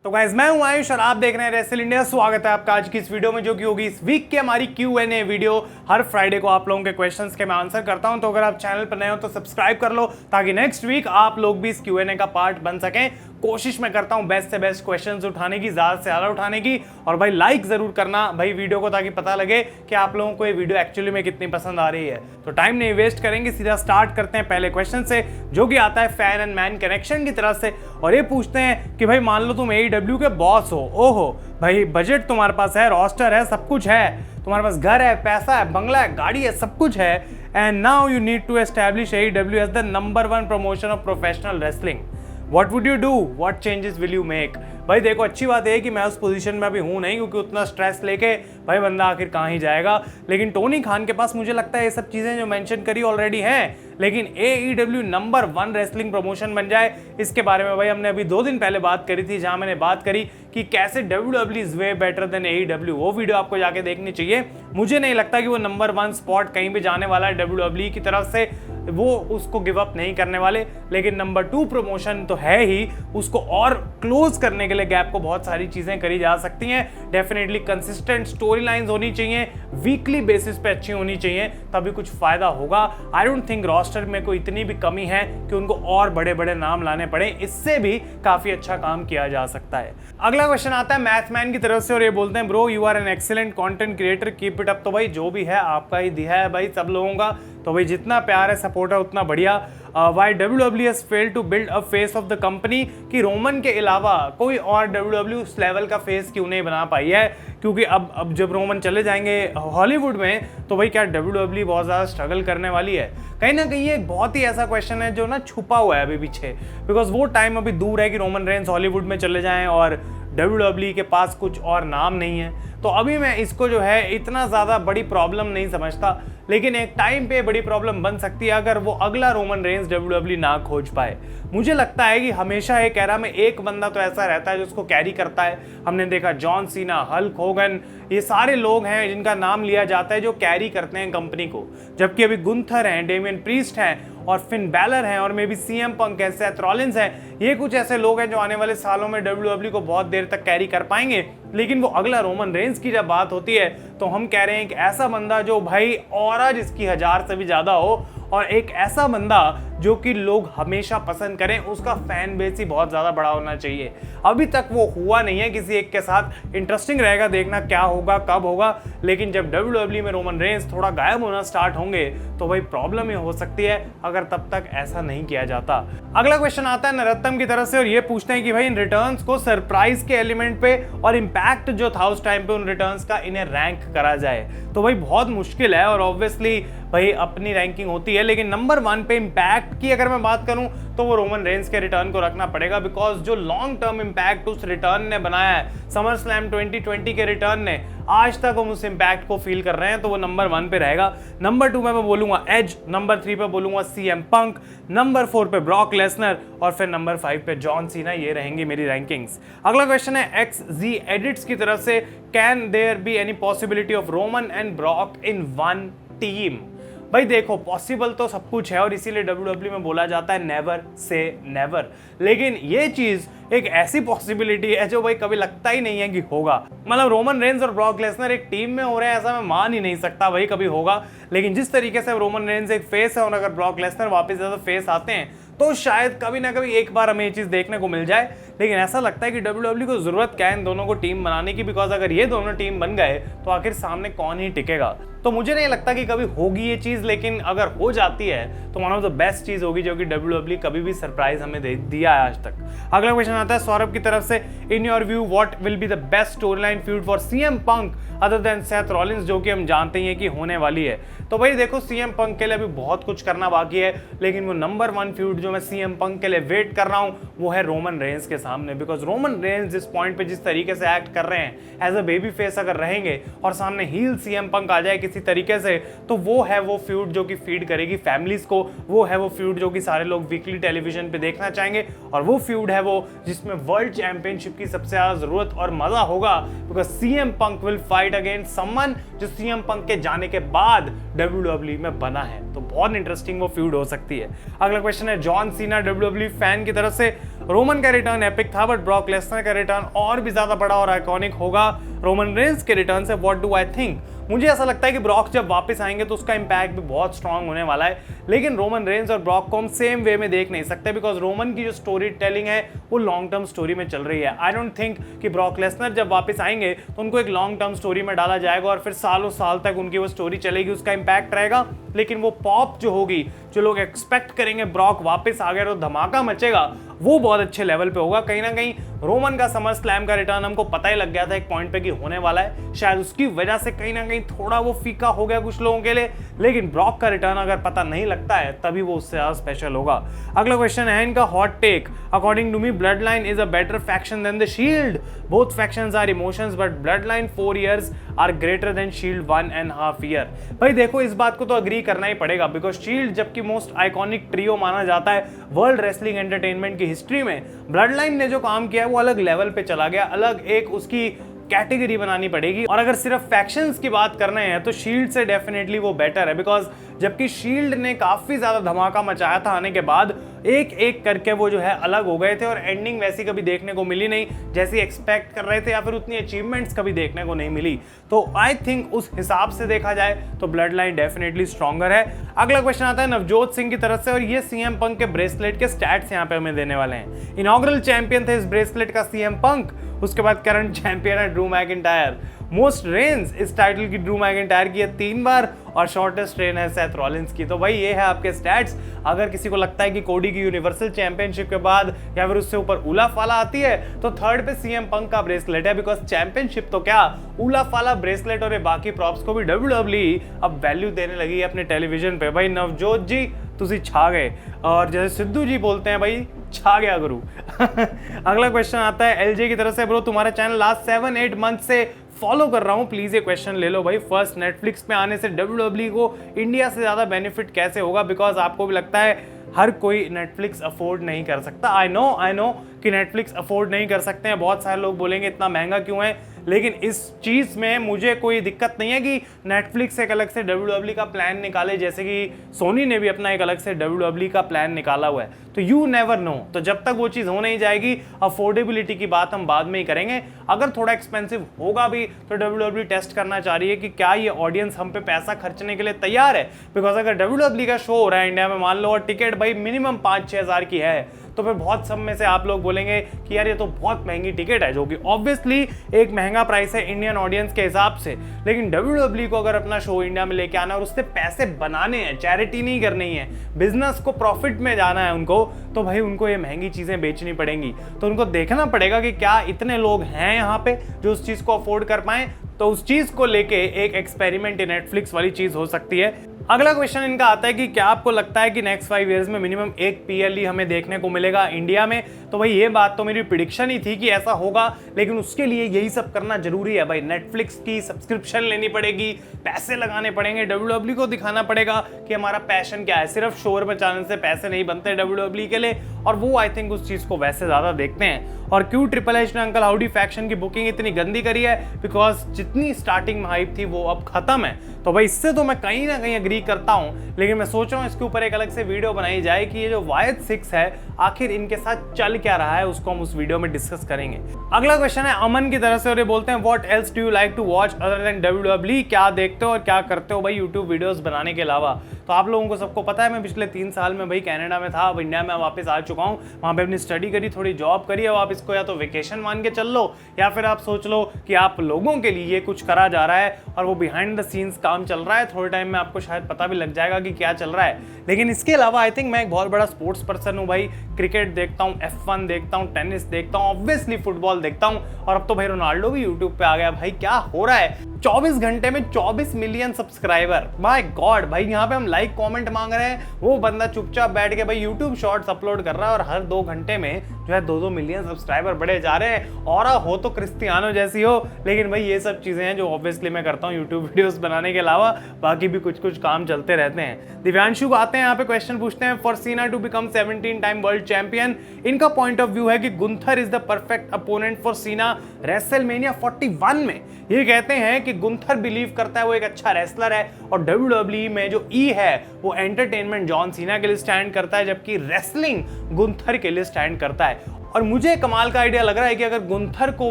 तो गाइस मैं हूं आयुष और आप देख रहे हैं रेसल इंडिया। स्वागत है आपका आज की इस वीडियो में, जो कि होगी इस वीक की हमारी Q&A वीडियो। हर फ्राइडे को आप लोगों के क्वेश्चंस के मैं आंसर करता हूं, तो अगर आप चैनल पर नए हो तो सब्सक्राइब कर लो ताकि नेक्स्ट वीक आप लोग भी इस Q&A का पार्ट बन सकें। कोशिश मैं करता हूं बेस्ट से बेस्ट क्वेश्चंस उठाने की, ज्यादा से ज्यादा उठाने की। और भाई लाइक जरूर करना भाई वीडियो को, ताकि पता लगे कि आप लोगों को ये वीडियो एक्चुअली में कितनी पसंद आ रही है। तो टाइम नहीं वेस्ट करेंगे, सीधा स्टार्ट करते हैं पहले क्वेश्चन से, जो कि आता है फैन एंड मैन कनेक्शन की तरफ से। और ये पूछते हैं कि भाई मान लो तुम AEW के बॉस हो, ओहो भाई बजट तुम्हारे पास है, रोस्टर है, सब कुछ है, तुम्हारे पास घर है, पैसा है, बंगला है, गाड़ी है, सब कुछ है, and now you need to establish AEW as the number 1 promotion of professional wrestling. What would you do? What changes will you make? भाई देखो, अच्छी बात है कि मैं उस पोजीशन में अभी हूँ नहीं, क्योंकि उतना स्ट्रेस लेके भाई बंदा आखिर कहाँ ही जाएगा। लेकिन टोनी खान के पास मुझे लगता है ये सब चीज़ें जो मेंशन करी ऑलरेडी हैं, लेकिन AEW नंबर 1 रेसलिंग प्रमोशन बन जाए, इसके बारे में भाई हमने अभी 2 दिन पहले बात करी थी, जहाँ मैंने बात करी कि कैसे WWE is way better than AEW। वो वीडियो आपको जाके देखनी चाहिए। मुझे नहीं लगता कि वो नंबर 1 स्पॉट कहीं भी जाने वाला है WWE की तरफ से, वो उसको गिव अप नहीं करने वाले। लेकिन नंबर 2 प्रमोशन तो है ही, उसको और क्लोज करने के लिए गैप को बहुत सारी चीजें करी जा सकती हैं। डेफिनेटली कंसिस्टेंट स्टोरी लाइन्स होनी चाहिए, वीकली बेसिस पे अच्छी होनी चाहिए, तभी कुछ फायदा होगा। आई डोंट थिंक रोस्टर में कोई इतनी भी कमी है कि उनको और बड़े बड़े नाम लाने पड़े, इससे भी काफी अच्छा काम किया जा सकता है। अगला क्वेश्चन आता है मैथमैन की तरफ से, और ये बोलते हैं bro you are an excellent content creator, keep it up. तो भाई जो भी है आपका ही दिया है भाई, सब लोगों का, तो भाई जितना प्यार है, सपोर्ट है, उतना बढ़िया। Why WWE has failed to build a face of the company, कि रोमन के अलावा कोई और WWE उस लेवल का फेस क्यों नहीं बना पाई है? क्योंकि अब जब रोमन चले जाएंगे हॉलीवुड में, तो भाई क्या WWE बहुत ज़्यादा स्ट्रगल करने वाली है? कहीं ना कहीं ये बहुत ही ऐसा क्वेश्चन है जो ना छुपा हुआ है अभी पीछे, बिकॉज वो टाइम अभी दूर है कि रोमन रेंस हॉलीवुड में चले जाएं और WWE के पास कुछ और नाम नहीं है। तो अभी मैं इसको जो है इतना ज़्यादा बड़ी प्रॉब्लम नहीं समझता, लेकिन एक टाइम पे बड़ी प्रॉब्लम बन सकती है अगर वो अगला रोमन रेंस WWE ना खोज पाए। मुझे लगता है कि हमेशा एक एरा में एक बंदा तो ऐसा रहता है जो उसको कैरी करता है। हमने देखा जॉन सीना, हल्क होगन, ये सारे लोग हैं जिनका नाम लिया जाता है जो कैरी करते हैं कंपनी को। जबकि अभी गुंथर हैं, डेमियन प्रीस्ट हैं, और फिन बैलर हैं, और मे बी CM पंक है, सेथ रॉलिंस हैं। ये कुछ ऐसे लोग हैं जो आने वाले सालों में WWE को बहुत देर तक कैरी कर पाएंगे। लेकिन वो अगला रोमन रेंस की जब बात होती है, तो हम कह रहे हैं कि ऐसा बंदा जो भाई ऑरा जिसकी 1000 से भी ज्यादा हो, और एक ऐसा बंदा जो कि लोग हमेशा पसंद करें, उसका फैन बेस ही बहुत ज्यादा बड़ा होना चाहिए। अभी तक वो हुआ नहीं है किसी एक के साथ। इंटरेस्टिंग रहेगा देखना क्या होगा, कब होगा। लेकिन जब WWE में रोमन रेंस थोड़ा गायब होना स्टार्ट होंगे, तो भाई प्रॉब्लम ही हो सकती है अगर तब तक ऐसा नहीं किया जाता। अगला क्वेश्चन आता है नरोत्तम की तरफ से, और ये पूछते हैं कि भाई इन रिटर्न्स को सरप्राइज के एलिमेंट पे और इम्पैक्ट जो था उस टाइम पे उन रिटर्न्स का, इन्हें रैंक करा जाए। तो भाई बहुत मुश्किल है, और ऑब्वियसली भाई अपनी रैंकिंग होती है, लेकिन नंबर 1 पे इम्पैक्ट की अगर मैं बात करूं तो वो रोमन रेंस के रिटर्न को रखना पड़ेगा, बिकॉज जो लॉन्ग टर्म इम्पैक्ट उस रिटर्न ने बनाया है, समर स्लैम 2020 के रिटर्न ने, आज तक हम उस इम्पैक्ट को फील कर रहे हैं, तो वो नंबर 1 पे रहेगा। नंबर 2 में मैं बोलूंगा एज, नंबर 3 पे बोलूंगा CM पंक, नंबर 4 पे ब्रॉक लेसनर, और फिर नंबर 5 पे जॉन सीना। ये रहेंगी मेरी रैंकिंग्स। अगला क्वेश्चन है XZ एडिट्स की तरफ से, can there be any possibility of Roman and Brock in one team? भाई देखो, पॉसिबल तो सब कुछ है, और इसीलिए WWE में बोला जाता है नेवर से नेवर। लेकिन ये चीज एक ऐसी पॉसिबिलिटी है जो भाई कभी लगता ही नहीं है कि होगा। मतलब रोमन रेंस और ब्रॉक लेसनर एक टीम में हो रहे हैं, ऐसा मैं मान ही नहीं सकता भाई कभी होगा। लेकिन जिस तरीके से रोमन रेंस एक फेस है, और अगर ब्रॉक लेसनर वापस ज्यादा फेस आते हैं, तो शायद कभी ना कभी एक बार हमें ये चीज देखने को मिल जाए। लेकिन ऐसा लगता है कि WWE को जरूरत क्या है इन दोनों को टीम बनाने की, बिकॉज अगर ये दोनों टीम बन गए तो आखिर सामने कौन ही टिकेगा। तो मुझे नहीं लगता कि कभी होगी ये चीज, लेकिन अगर हो जाती है तो वन ऑफ द बेस्ट चीज होगी, जो कि WWE कभी भी सरप्राइज हमें दिया है आज तक। अगला क्वेश्चन आता है सौरभ की तरफ से, in your view what will be the best story line feud for CM Punk other than Seth Rollins, जो कि हम जानते हैं कि होने वाली है। तो भाई देखो, CM पंक के लिए अभी बहुत कुछ करना बाकी है, लेकिन वो नंबर 1 फ्यूड जो मैं CM पंक के लिए वेट कर रहा हूं, वो है रोमन रेंस के सामने। बिकॉज रोमन रेंस जिस पॉइंट पे जिस तरीके से एक्ट कर रहे हैं एज अ बेबी फेस अगर रहेंगे, और सामने हील CM पंक आ जाए किसी तरीके से, तो वो है वो फ्यूड जो कि फीड करेगी फैमिलीज को, वो है वो फ्यूड जो कि सारे लोग वीकली टेलीविजन पे देखना चाहेंगे, और वो फ्यूड है वो जिसमें वर्ल्ड चैंपियनशिप की सबसे ज्यादा जरूरत और मजा होगा, because CM Punk will fight against someone जो सीएम पंक के जाने के बाद WWE में बना है। तो बहुत इंटरेस्टिंग वो फ्यूड हो सकती है। अगला क्वेश्चन है, जॉन सीना WWE फैन की तरफ से, रोमन का रिटर्न एपिक था बट ब्रॉक लेसनर का रिटर्न और भी ज्यादा बड़ा और आइकॉनिक होगा रोमन रेंस के रिटर्न से। What do I think? मुझे ऐसा लगता है कि ब्रॉक जब वापस आएंगे तो उसका इंपैक्ट भी बहुत स्ट्रांग होने वाला है, लेकिन रोमन रेंस और ब्रॉक को हम सेम वे में देख नहीं सकते, बिकॉज रोमन की जो स्टोरी टेलिंग है वो लॉन्ग टर्म स्टोरी में चल रही है। आई डोंट थिंक कि ब्रॉक लेसनर जब वापस आएंगे तो उनको एक लॉन्ग टर्म स्टोरी में डाला जाएगा और फिर सालों साल तक उनकी वो स्टोरी चलेगी, उसका इंपैक्ट रहेगा, लेकिन वो पॉप जो होगी, जो लोग एक्सपेक्ट करेंगे ब्रॉक वापस आ गया तो धमाका मचेगा, वो बहुत अच्छे लेवल पे होगा। कहीं ना कहीं रोमन का समर स्लैम का रिटर्न हमको पता ही लग गया था एक पॉइंट पे कि होने वाला है, शायद उसकी वजह से कहीं ना कहीं थोड़ा वो फीका हो गया कुछ लोगों के लिए, लेकिन ब्रॉक का रिटर्न अगर पता नहीं लगता है तभी वो उससे ज्यादा स्पेशल होगा। अगला क्वेश्चन है इनका hot take, according to me blood line is a better faction than the shield, both factions are emotions but blood line 4 years are greater than shield 1.5 year। भाई देखो, इस बात को तो अग्री करना ही पड़ेगा, बिकॉज शील्ड जबकि मोस्ट आइकॉनिक ट्रियो माना जाता है वर्ल्ड रेसलिंग एंटरटेनमेंट की हिस्ट्री में, ब्लड लाइन ने जो काम किया है वो अलग लेवल पे चला गया, अलग एक उसकी कैटेगरी बनानी पड़ेगी। और अगर सिर्फ फैक्शंस की बात करना है तो शील्ड से डेफिनेटली वो बेटर है, बिकॉज जबकि शील्ड ने काफी ज्यादा धमाका मचाया था आने के बाद, एक एक करके वो जो है अलग हो गए थे और एंडिंग वैसी कभी देखने को मिली नहीं जैसी एक्सपेक्ट कर रहे थे, या फिर उतनी अचीवमेंट्स कभी देखने को नहीं मिली। तो आई थिंक उस हिसाब से देखा जाए तो ब्लड लाइन डेफिनेटली स्ट्रॉन्गर है। अगला क्वेश्चन आता है नवजोत सिंह की तरफ से, और ये सीएम पंक के ब्रेसलेट के स्टैट्स यहाँ पे हमें देने वाले हैं। इनॉग्रल चैंपियन थे इस ब्रेसलेट का सीएम पंक, उसके बाद करंट चैंपियन है ड्रू मैकिंटायर, मोस्ट रेंज इस टाइटल की ड्रू मैकिंटायर की है 3 बार, और शॉर्टेस्ट रेन है सेथ रॉलिंस की। तो भाई ये है आपके स्टैट्स। अगर किसी को लगता है कि कोडी की यूनिवर्सल चैंपियनशिप के बाद या फिर उससे ऊपर उला फाला आती है तो थर्ड पे सीएम पंक का ब्रेसलेट है, बिकॉज चैंपियनशिप तो क्या, उला फाला ब्रेसलेट और ये बाकी प्रॉप्स को भी WWE अब वैल्यू देने लगी है अपने टेलीविजन पे। भाई नवजोत जी तुसी छा गए, और जैसे सिद्धू जी बोलते हैं भाई छा गया गुरु। अगला क्वेश्चन आता है एलजे की तरफ से, ब्रो तुम्हारा चैनल लास्ट 7-8 मंथ से फॉलो कर रहा हूं, प्लीज ये क्वेश्चन ले लो भाई। फर्स्ट, नेटफ्लिक्स पे आने से WWE को इंडिया से ज्यादा बेनिफिट कैसे होगा, बिकॉज आपको भी लगता है हर कोई नेटफ्लिक्स अफोर्ड नहीं कर सकता। आई नो कि नेटफ्लिक्स अफोर्ड नहीं कर सकते हैं, बहुत सारे लोग बोलेंगे इतना महंगा क्यों है, लेकिन इस चीज में मुझे कोई दिक्कत नहीं है कि नेटफ्लिक्स एक अलग से WWE का प्लान निकाले, जैसे कि सोनी ने भी अपना एक अलग से WWE का प्लान निकाला हुआ है। तो यू नेवर नो, तो जब तक वो चीज हो नहीं जाएगी, अफोर्डेबिलिटी की बात हम बाद में ही करेंगे। अगर थोड़ा एक्सपेंसिव होगा भी तो WWE टेस्ट करना चाह रही है कि क्या ये ऑडियंस हम पे पैसा खर्चने के लिए तैयार है, बिकॉज अगर WWE का शो हो रहा है इंडिया में, मान लो, और टिकट भाई मिनिमम 5-6 हज़ार की है, तो फिर बहुत सब में से आप लोग बोलेंगे कि यार ये तो बहुत महंगी टिकट है, जो कि ऑब्वियसली एक महंगा प्राइस है इंडियन ऑडियंस के हिसाब से, लेकिन WWE को अगर अपना शो इंडिया में लेके आना और उससे पैसे बनाने हैं, चैरिटी नहीं करनी है, बिजनेस को प्रॉफिट में जाना है उनको, तो भाई उनको ये महंगी चीजें बेचनी पड़ेंगी। तो उनको देखना पड़ेगा कि क्या इतने लोग हैं यहाँ पे जो उस चीज को अफोर्ड कर पाए, तो उस चीज को लेके एक एक्सपेरिमेंट नेटफ्लिक्स वाली चीज हो सकती है। अगला क्वेश्चन इनका आता है कि क्या आपको लगता है कि नेक्स्ट 5 इयर्स में मिनिमम एक PLE हमें देखने को मिलेगा इंडिया में? तो भाई ये बात तो मेरी प्रिडिक्शन ही थी कि ऐसा होगा, लेकिन उसके लिए यही सब करना जरूरी है भाई। नेटफ्लिक्स की सब्सक्रिप्शन लेनी पड़ेगी, पैसे लगाने पड़ेंगे, WWE को दिखाना पड़ेगा कि हमारा पैशन क्या है। सिर्फ शोर मचाने से पैसे नहीं बनते WWE के लिए, और वो आई थिंक उस चीज को वैसे ज्यादा देखते हैं। और क्यों ट्रिपल एच ने अंकल हाउडी फैक्शन की बुकिंग इतनी गंदी करी है, बिकॉज जितनी स्टार्टिंग में हाइप थी वो अब खत्म है। तो भाई इससे तो मैं कहीं ना कहीं एग्री करता हूं, लेकिन मैं सोच रहा हूं इसके ऊपर एक अलग से वीडियो बनाई जाए कि ये जो वायद 6 है आखिर इनके साथ चल क्या रहा है, उसको हम उस वीडियो में डिस्कस करेंगे। अगला क्वेश्चन है अमन की तरफ से, और ये बोलते हैं what else do you like to watch other than WWE? क्या देखते हो और क्या करते हो भाई यूट्यूब वीडियोस बनाने के अलावा? तो आप लोगों को सबको पता है मैं पिछले 3 साल में भाई कनाडा में था, अब इंडिया में वापस आ चुका हूँ, वहाँ पे अपनी स्टडी करी, थोड़ी जॉब करी। अब आप इसको या तो वेकेशन मान के चल लो, या फिर आप सोच लो कि आप लोगों के लिए कुछ करा जा रहा है और वो बिहाइंड द सीन्स काम चल रहा है। थोड़े टाइम में आपको शायद पता भी लग जाएगा कि क्या चल रहा है। लेकिन इसके अलावा आई थिंक मैं एक बहुत बड़ा स्पोर्ट्स पर्सन हूँ भाई। क्रिकेट देखता हूँ, F1 देखता हूँ, टेनिस देखता हूँ, ऑब्वियसली फुटबॉल देखता हूँ, और अब तो भाई रोनाल्डो भी यूट्यूब पे आ गया। भाई क्या हो रहा है, 24 घंटे में 24 मिलियन सब्सक्राइबर, माय गॉड। भाई यहाँ पे हम लाइक कमेंट मांग रहे हैं, वो बंदा चुपचाप बैठ के भाई यूट्यूब शॉर्ट्स अपलोड कर रहा है और हर 2 घंटे में जो है 2-2 मिलियन सब्सक्राइबर बढ़े जा रहे हैं, और हो तो क्रिस्टियानो जैसी हो। लेकिन भाई ये सब चीज़ें हैं जो ऑब्वियसली मैं करता हूँ यूट्यूब वीडियोस बनाने के अलावा, बाकी भी कुछ कुछ काम चलते रहते हैं। दिव्यांशु को आते हैं यहाँ पे क्वेश्चन पूछते हैं, for Cena to become 17 time world champion, इनका पॉइंट ऑफ व्यू है कि Gunther is the perfect opponent for Cena WrestleMania 41 में। ये कहते हैं कि गुंथर बिलीव करता है वो एक अच्छा रेसलर है, और WWE में जो ई है वो एंटरटेनमेंट जॉन सीना के लिए स्टैंड करता है, जबकि रेसलिंग गुंथर के लिए स्टैंड करता है। और मुझे कमाल का आइडिया लग रहा है कि अगर गुंथर को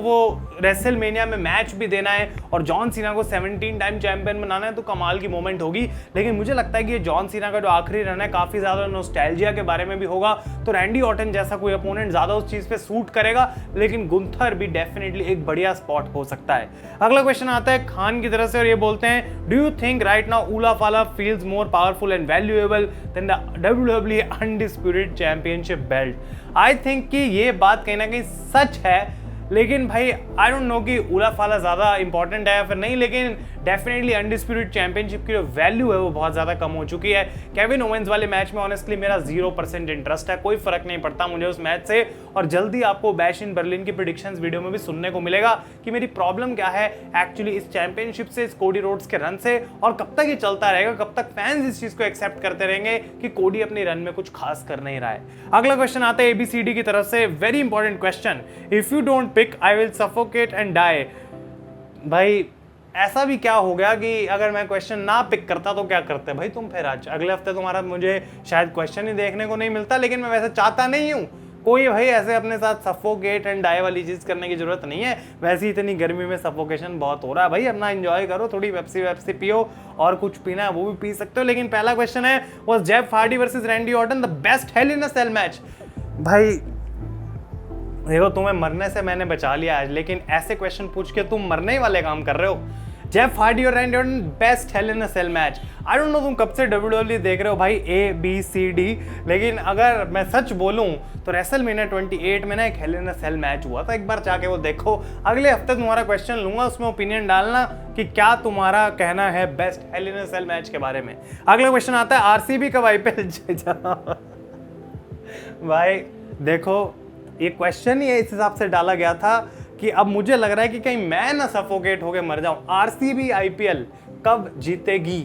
वो रेसलमेनिया में मैच भी देना है और जॉन सीना को 17 टाइम चैंपियन बनाना है तो कमाल की मोमेंट होगी। लेकिन मुझे लगता है कि ये जॉन सीना का जो आखिरी रन है काफी ज्यादा नॉस्टैल्जिया के बारे में भी होगा, तो रैंडी ऑर्टन जैसा कोई अपोनेंट ज्यादा उस चीज पे सूट करेगा, लेकिन गुंथर भी डेफिनेटली एक बढ़िया स्पॉट हो सकता है। अगला क्वेश्चन आता है खान की तरफ से, और ये बोलते हैं, do you think right now Ula Fala feels more powerful and valuable than the WWE undisputed championship belt? I think कि ये बात कहीं ना कहीं सच है, लेकिन भाई आई डोंट नो कि उलाफाला ज़्यादा इंपॉर्टेंट है या फिर नहीं, लेकिन डेफिनेटली अनडिस्प्यूटेड चैंपियनशिप की जो वैल्यू है वो बहुत ज़्यादा कम हो चुकी है। केविन ओवेंस वाले मैच में ऑनेस्टली मेरा 0% इंटरेस्ट है, कोई फर्क नहीं पड़ता मुझे उस मैच से, और जल्दी आपको बैश इन बर्लिन की प्रेडिक्शंस वीडियो में भी सुनने को मिलेगा कि मेरी प्रॉब्लम क्या है एक्चुअली इस चैंपियनशिप से, इस कोडी रोड्स के रन से, और कब तक ये चलता रहेगा, कब तक फैंस इस चीज़ को एक्सेप्ट करते रहेंगे कि कोडी अपने रन में कुछ खास कर नहीं रहा है। अगला क्वेश्चन आता है ABCD की तरफ से, very important question, if you don't pick I will suffocate and die. भाई ऐसा भी क्या हो गया कि अगर मैं क्वेश्चन ना पिक करता तो क्या करते भाई तुम फिर? आज अगले हफ्ते तुम्हारा मुझे शायद क्वेश्चन ही देखने को नहीं मिलता, लेकिन मैं वैसे चाहता नहीं हूँ कोई भाई ऐसे अपने साथ सफोकेट एंड डाई वाली चीज करने की जरूरत नहीं है। वैसे इतनी गर्मी में सफोकेशन बहुत हो रहा है भाई, अपना एंजॉय करो, थोड़ी पेप्सी पियो, और कुछ पीना है वो भी पी सकते हो। लेकिन पहला क्वेश्चन है, was Jeff Hardy versus Randy Orton the best hell in a cell match? भाई देखो तुम्हें मरने से मैंने बचा लिया आज, लेकिन ऐसे क्वेश्चन पूछ के तुम मरने ही वाले काम कर रहे हो। जेफ हार्डी और Randy Orton best hell in a cell match, I don't know तुम कब से WWE देख रहे हो भाई, ABCD, लेकिन अगर मैं सच बोलूं तो रेसलमेनिया 28 में ना एक hello in a cell match हुआ था, एक बार जाके वो देखो। अगले हफ्ते तुम्हारा क्वेश्चन लूंगा, उसमें ओपिनियन डालना कि क्या तुम्हारा कहना है best hell in a cell match के बारे में। अगला क्वेश्चन आता है, RCB कब IPL भाई देखो ये क्वेश्चन ही इस हिसाब से डाला गया था कि अब मुझे लग रहा है कि कहीं मैं ना सफोकेट होके मर जाऊं। RCB IPL कब जीतेगी,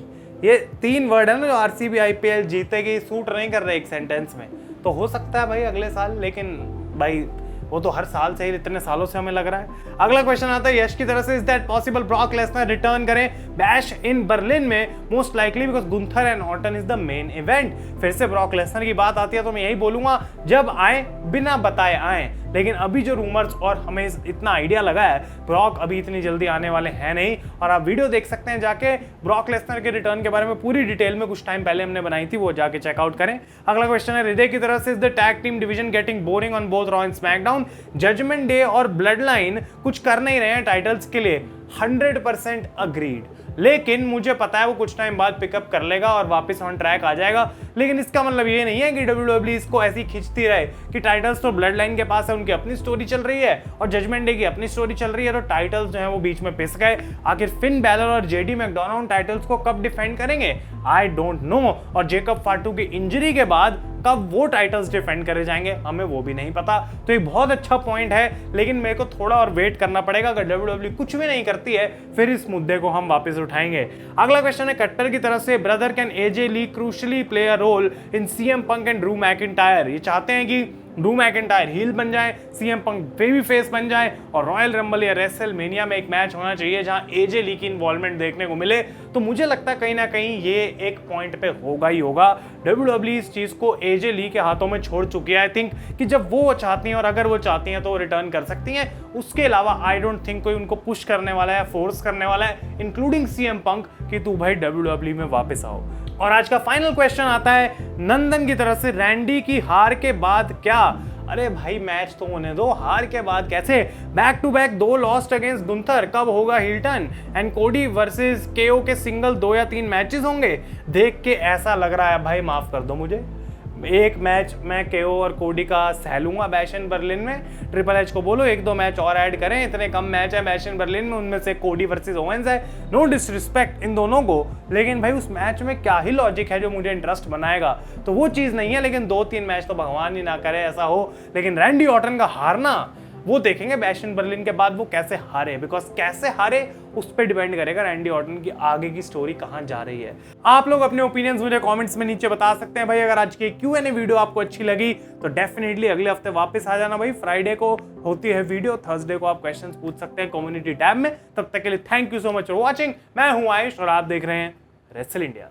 ये 3 वर्ड है ना जो RCB IPL जीतेगी सूट नहीं कर रहे एक सेंटेंस में, तो हो सकता है भाई अगले साल, लेकिन भाई वो तो हर साल से ही इतने सालों से हमें लग रहा है। अगला क्वेश्चन आता है यश की तरफ से, is that possible Brock Lesnar return करें बैश इन बर्लिन में? Most likely because Gunther and Orton is the main event. फिर से ब्रॉक लेसनर की बात आती है तो मैं यही बोलूंगा जब आए बिना बताए आए, लेकिन अभी जो रूमर्स और हमें इतना आइडिया लगा है ब्रॉक अभी इतनी जल्दी आने वाले हैं नहीं, और आप वीडियो देख सकते हैं जाके ब्रॉक लेसनर के रिटर्न के बारे में पूरी डिटेल में कुछ टाइम पहले हमने बनाई थी, वो जाके चेकआउट करें। अगला क्वेश्चन है हृदय की तरफ से, is the tag team division getting boring on both Raw and SmackDown? Judgment day और ब्लड लाइन कुछ कर नहीं रहे हैं टाइटल्स के लिए, 100% अग्रीड, लेकिन मुझे पता है वो कुछ टाइम बाद पिकअप कर लेगा और वापस ऑन ट्रैक आ जाएगा। लेकिन इसका मतलब ये नहीं है कि WWE इसको ऐसी खींचती रहे कि टाइटल्स तो ब्लड लाइन के पास है, उनकी अपनी स्टोरी चल रही है और जजमेंट डे की अपनी स्टोरी चल रही है, तो टाइटल्स जो है वो बीच में पिस गए। आखिर फिन बैलर और JD मैकडोनाल्ड उन टाइटल्स को कब डिफेंड करेंगे? आई डोंट नो। और जेकब फाटू की इंजरी के बाद कब वो टाइटल्स डिफेंड करे जाएंगे हमें वो भी नहीं पता। तो एक बहुत अच्छा पॉइंट है, लेकिन मेरे को थोड़ा और वेट करना पड़ेगा। अगर WWE कुछ भी नहीं करती है फिर इस मुद्दे को हम वापस उठाएंगे। अगला क्वेश्चन है कट्टर की तरफ से, brother can AJ Lee crucially play a role in CM Punk and Drew McIntyre? ये चाहते हैं कि ड्रू मैकिंटायर हील बन जाए, CM पंक बेबी फेस बन जाए, और रॉयल रंबल या रेसलमेनिया में एक मैच होना चाहिए जहां AJ ली की इन्वॉल्वमेंट देखने को मिले। तो मुझे लगता है कहीं ना कहीं ये एक पॉइंट पे होगा ही होगा। WWE इस चीज को AJ ली के हाथों में छोड़ चुकी है। आई थिंक कि जब वो चाहती हैं और अगर वो चाहती हैं तो वो रिटर्न कर सकती हैं, उसके अलावा आई डोंट थिंक कोई उनको पुश करने वाला है, फोर्स करने वाला है, इंक्लूडिंग CM पंक कि तू भाई WWE में वापस आओ। और आज का फाइनल क्वेश्चन आता है नंदन की तरफ से, रैंडी की हार के बाद क्या? अरे भाई मैच तो होने दो, हार के बाद कैसे? Back to back 2 lost against Gunther, कब होगा Hilton? And Cody versus KO के सिंगल 2 या 3 मैचेस होंगे? देख के ऐसा लग रहा है भाई, माफ कर दो मुझे, एक मैच मैं केओ और कोडी का सह लूंगा बैश एंड बर्लिन में। ट्रिपल एच को बोलो 1-2 मैच और ऐड करें, इतने कम मैच है बैश एंड बर्लिन में, उनमें से कोडी वर्सेस ओवेंस है। नो डिसरिस्पेक्ट इन दोनों को, लेकिन भाई उस मैच में क्या ही लॉजिक है जो मुझे इंटरेस्ट बनाएगा, तो वो चीज़ नहीं है। लेकिन 2-3 मैच तो भगवान ही ना करे ऐसा हो, लेकिन रैंडी ऑर्टन का हारना वो देखेंगे बैश एंड बर्लिन के बाद वो कैसे हारे, बिकॉज कैसे हारे उस पर डिपेंड करेगा रैंडी ऑर्टन की आगे की स्टोरी कहां जा रही है। आप लोग अपने ओपिनियंस मुझे कमेंट्स में नीचे बता सकते हैं भाई। अगर आज की Q&A वीडियो आपको अच्छी लगी तो डेफिनेटली अगले हफ्ते वापस आ जाना भाई। फ्राइडे को होती है वीडियो, थर्सडे को आप क्वेश्चंस पूछ सकते हैं कम्युनिटी टैब में। तब तक के लिए thank you so much for watching. मैं हूं आयुष और आप देख रहे हैं रेसल इंडिया।